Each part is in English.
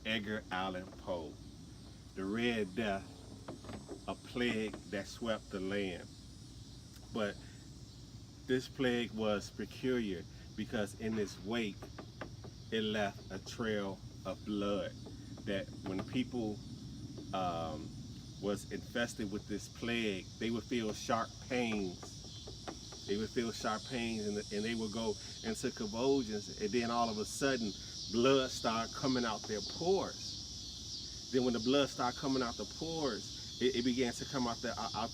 Edgar Allan Poe. The Red Death, a plague that swept the land. But this plague was peculiar because in its wake, it left a trail of blood that when people um, was infested with this plague, they would feel sharp pains. They would feel sharp pains, and they would go into convulsions, and then all of a sudden, blood started coming out their pores. Then when the blood started coming out the pores, it began to come out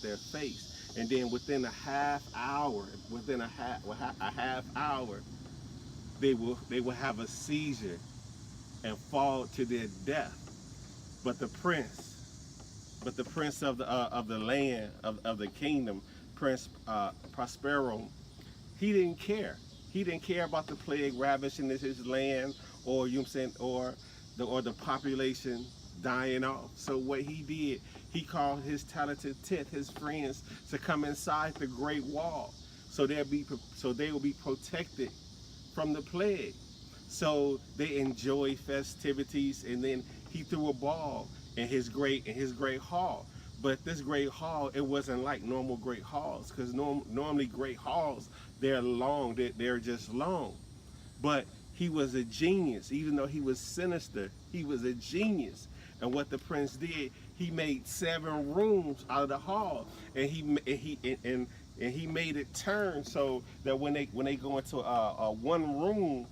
their face. And then within a half hour, a half hour, they will have a seizure and fall to their death. But the prince of the land of the kingdom, Prince Prospero, he didn't care. He didn't care about the plague ravaging his land, or you know what I'm saying, or the population dying off. So what he did, he called his talented 10th, his friends, to come inside the Great Wall, so they will be protected from the plague. So they enjoy festivities, and then he threw a ball in his great hall. But this great hall, it wasn't like normal great halls, because normally great halls, they're long, they're just long. But he was a genius. Even though he was sinister, he was a genius. And what the prince did, he made 7 rooms out of the hall, and he made it turn so that when they go into a one room,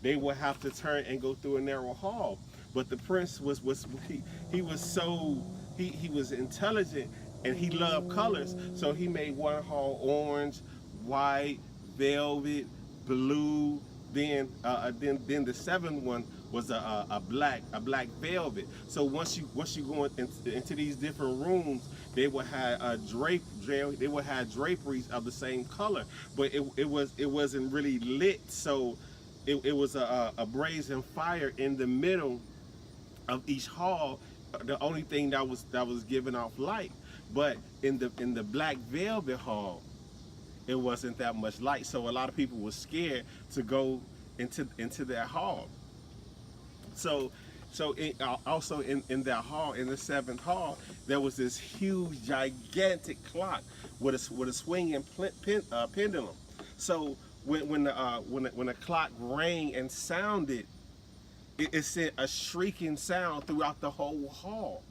they will have to turn and go through a narrow hall. But the prince he was so he was intelligent, and he loved colors, so he made one hall orange, white, velvet, blue. Then the 7th one was a black velvet. So once you go into these different rooms, they would have they would have draperies of the same color, but it wasn't really lit. So it was a brazen fire in the middle of each hall, the only thing that was giving off light. But in the black velvet hall, it wasn't that much light, so a lot of people were scared to go into that hall. Also in that hall, in the 7th hall, there was this huge, gigantic clock with a swinging pendulum. So when the clock rang and sounded, it sent a shrieking sound throughout the whole hall,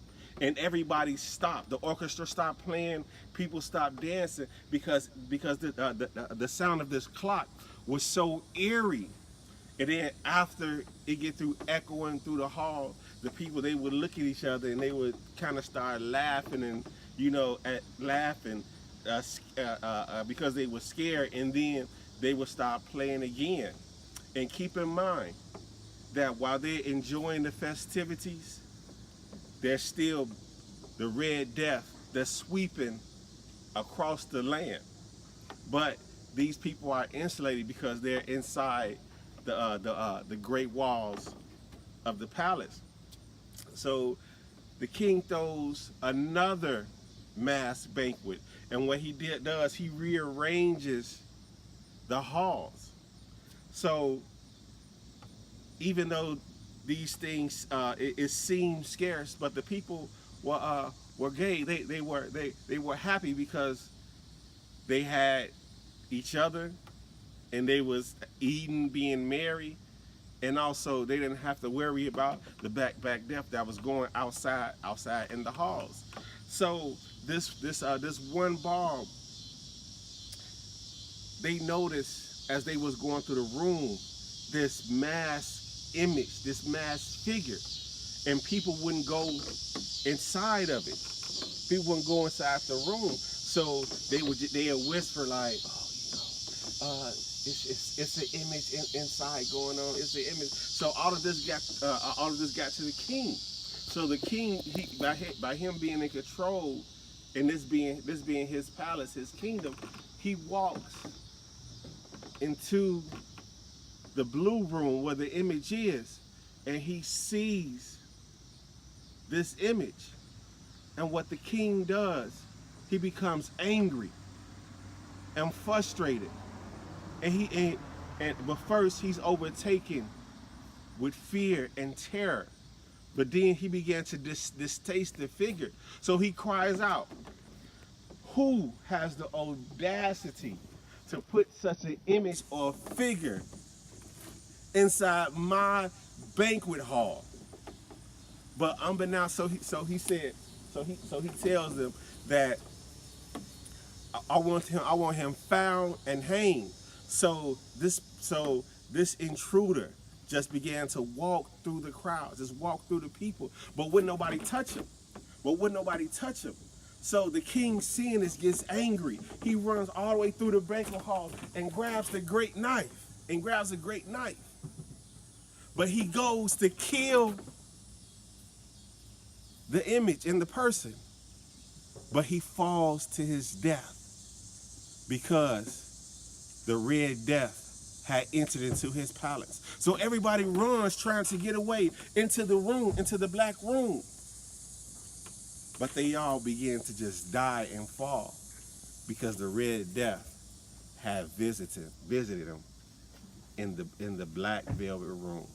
and everybody stopped. The orchestra stopped playing. People stopped dancing because the sound of this clock was so eerie. And then after it get through echoing through the hall, the people, they would look at each other, and they would kind of start laughing, and laughing because they were scared, and then they would start playing again. And keep in mind that while they're enjoying the festivities, there's still the Red Death that's sweeping across the land. But these people are insulated because they're inside the great walls of the palace. So the king throws another mass banquet, and what he does, he rearranges the halls. So even though these things it seemed scarce, but the people were gay. They were happy because they had each other, and they was eating, being merry, and also they didn't have to worry about the back death that was going outside in the halls. So this one ball, they noticed as they was going through the room, this mass image, this mass figure, and people wouldn't go inside of it. People wouldn't go inside the room, so they would whisper like, it's the image inside going on. It's the image. So all of this got to the king. So the king, by him being in control, and this being his palace, his kingdom, he walks into the blue room where the image is, and he sees this image. And what the king does, he becomes angry and frustrated. But first he's overtaken with fear and terror. But then he began to distaste the figure. So he cries out, who has the audacity to put such an image or figure inside my banquet hall? But unbeknownst, so he tells them that I want him found and hanged. So this intruder just began to walk through the crowd, just walk through the people, but wouldn't nobody touch him. So the king, seeing this, gets angry. He runs all the way through the banquet hall and grabs the great knife. But he goes to kill the image and the person. But he falls to his death because the Red Death had entered into his palace. So everybody runs trying to get away into the room, into the black room. But they all begin to just die and fall because the Red Death had visited them in the black velvet room.